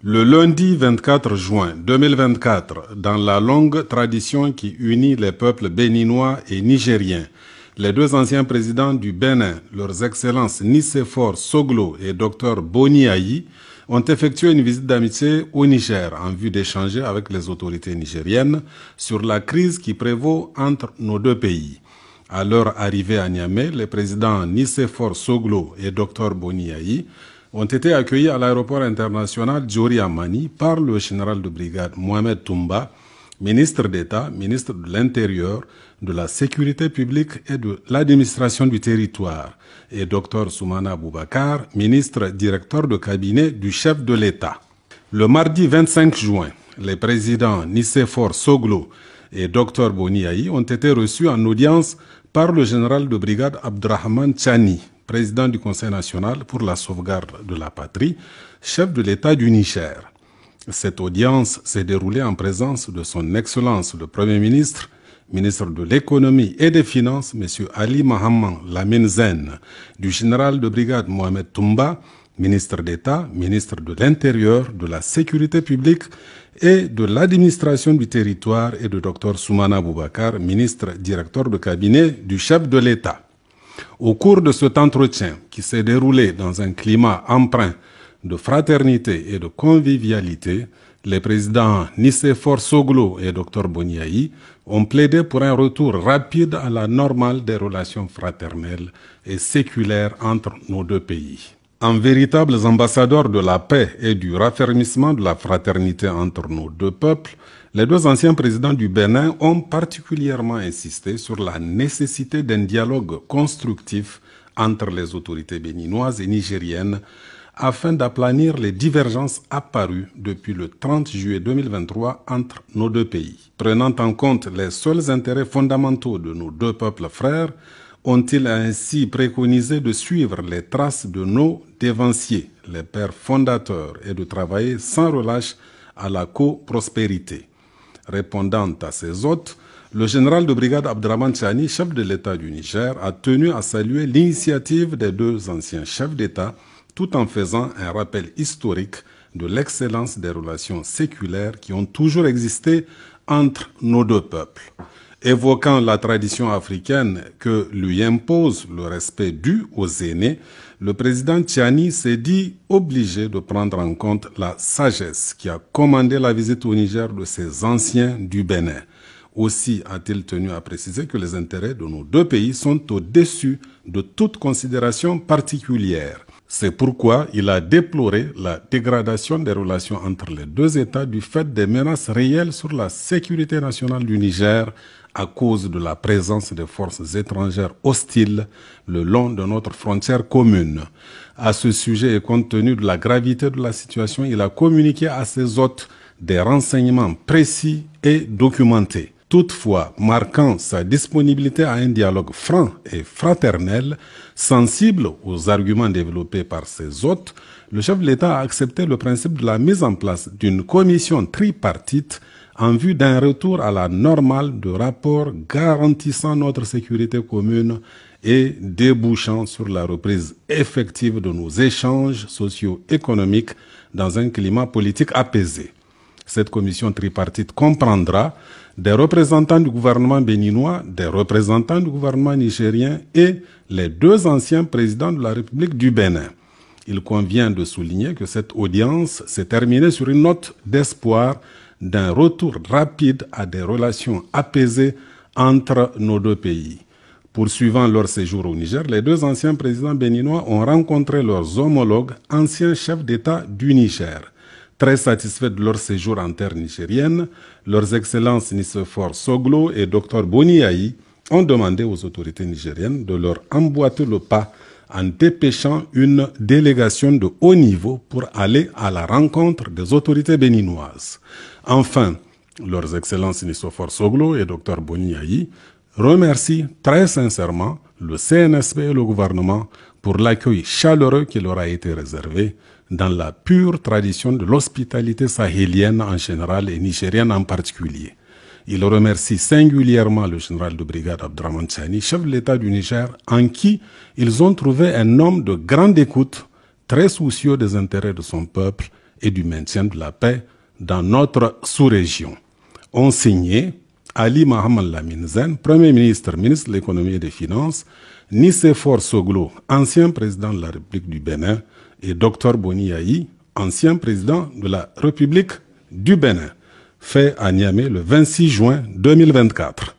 Le lundi 24 juin 2024, dans la longue tradition qui unit les peuples béninois et nigériens, les deux anciens présidents du Bénin, leurs excellences Nicéphore Soglo et Dr Boni Ayi, ont effectué une visite d'amitié au Niger en vue d'échanger avec les autorités nigériennes sur la crise qui prévaut entre nos deux pays. À leur arrivée à Niamey, les présidents Nicéphore Soglo et Dr Boni Ayi ont été accueillis à l'aéroport international Djori Amani par le général de brigade Mohamed Toumba, ministre d'État, ministre de l'Intérieur, de la Sécurité publique et de l'administration du territoire, et Dr Soumana Boubacar, ministre directeur de cabinet du chef de l'État. Le mardi 25 juin, les présidents Nicéphore Soglo et Dr Boni Ayi ont été reçus en audience par le général de brigade Abdrahman Tchani, président du Conseil national pour la sauvegarde de la patrie, chef de l'État du Niger. Cette audience s'est déroulée en présence de son Excellence le Premier ministre, ministre de l'Économie et des Finances, M. Ali Mahaman Lamine Zen, du général de brigade Mohamed Toumba, ministre d'État, ministre de l'Intérieur, de la Sécurité publique et de l'administration du territoire, et de Dr Soumana Boubacar, ministre directeur de cabinet du chef de l'État. Au cours de cet entretien, qui s'est déroulé dans un climat empreint de fraternité et de convivialité, les présidents Nicéphore Soglo et Dr Boni Ayi ont plaidé pour un retour rapide à la normale des relations fraternelles et séculaires entre nos deux pays. En véritables ambassadeurs de la paix et du raffermissement de la fraternité entre nos deux peuples, les deux anciens présidents du Bénin ont particulièrement insisté sur la nécessité d'un dialogue constructif entre les autorités béninoises et nigériennes afin d'aplanir les divergences apparues depuis le 30 juillet 2023 entre nos deux pays. Prenant en compte les seuls intérêts fondamentaux de nos deux peuples frères, ont-ils ainsi préconisé de suivre les traces de nos dévanciers, les pères fondateurs, et de travailler sans relâche à la coprospérité. Répondant à ces hôtes, le général de brigade Abdrahman Tchani, chef de l'État du Niger, a tenu à saluer l'initiative des deux anciens chefs d'État, tout en faisant un rappel historique de l'excellence des relations séculaires qui ont toujours existé entre nos deux peuples. Évoquant la tradition africaine que lui impose le respect dû aux aînés, le président Tchani s'est dit obligé de prendre en compte la sagesse qui a commandé la visite au Niger de ses anciens du Bénin. Aussi a-t-il tenu à préciser que les intérêts de nos deux pays sont au-dessus de toute considération particulière. C'est pourquoi il a déploré la dégradation des relations entre les deux États du fait des menaces réelles sur la sécurité nationale du Niger à cause de la présence des forces étrangères hostiles le long de notre frontière commune. À ce sujet et compte tenu de la gravité de la situation, il a communiqué à ses hôtes des renseignements précis et documentés. Toutefois, marquant sa disponibilité à un dialogue franc et fraternel, sensible aux arguments développés par ses hôtes, le chef de l'État a accepté le principe de la mise en place d'une commission tripartite en vue d'un retour à la normale de rapports garantissant notre sécurité commune et débouchant sur la reprise effective de nos échanges socio-économiques dans un climat politique apaisé. Cette commission tripartite comprendra des représentants du gouvernement béninois, des représentants du gouvernement nigérien et les deux anciens présidents de la République du Bénin. Il convient de souligner que cette audience s'est terminée sur une note d'espoir d'un retour rapide à des relations apaisées entre nos deux pays. Poursuivant leur séjour au Niger, les deux anciens présidents béninois ont rencontré leurs homologues, anciens chefs d'État du Niger. Très satisfaits de leur séjour en terre nigérienne, leurs excellences Nicéphore Soglo et Dr Boni Ayi ont demandé aux autorités nigériennes de leur emboîter le pas en dépêchant une délégation de haut niveau pour aller à la rencontre des autorités béninoises. Enfin, leurs excellences Nicéphore Soglo et Dr Boni Ayi remercient très sincèrement le CNSP et le gouvernement pour l'accueil chaleureux qui leur a été réservé dans la pure tradition de l'hospitalité sahélienne en général et nigérienne en particulier. Il remercie singulièrement le général de brigade Abdrahman Tchani, chef de l'État du Niger, en qui ils ont trouvé un homme de grande écoute, très soucieux des intérêts de son peuple et du maintien de la paix dans notre sous-région. Ont signé Ali Mohamed Lamine Zen, Premier ministre, ministre de l'économie et des finances, Nicéphore Soglo, ancien président de la République du Bénin, et Dr Boni Yahi, ancien président de la République du Bénin, fait à Niamey le 26 juin 2024.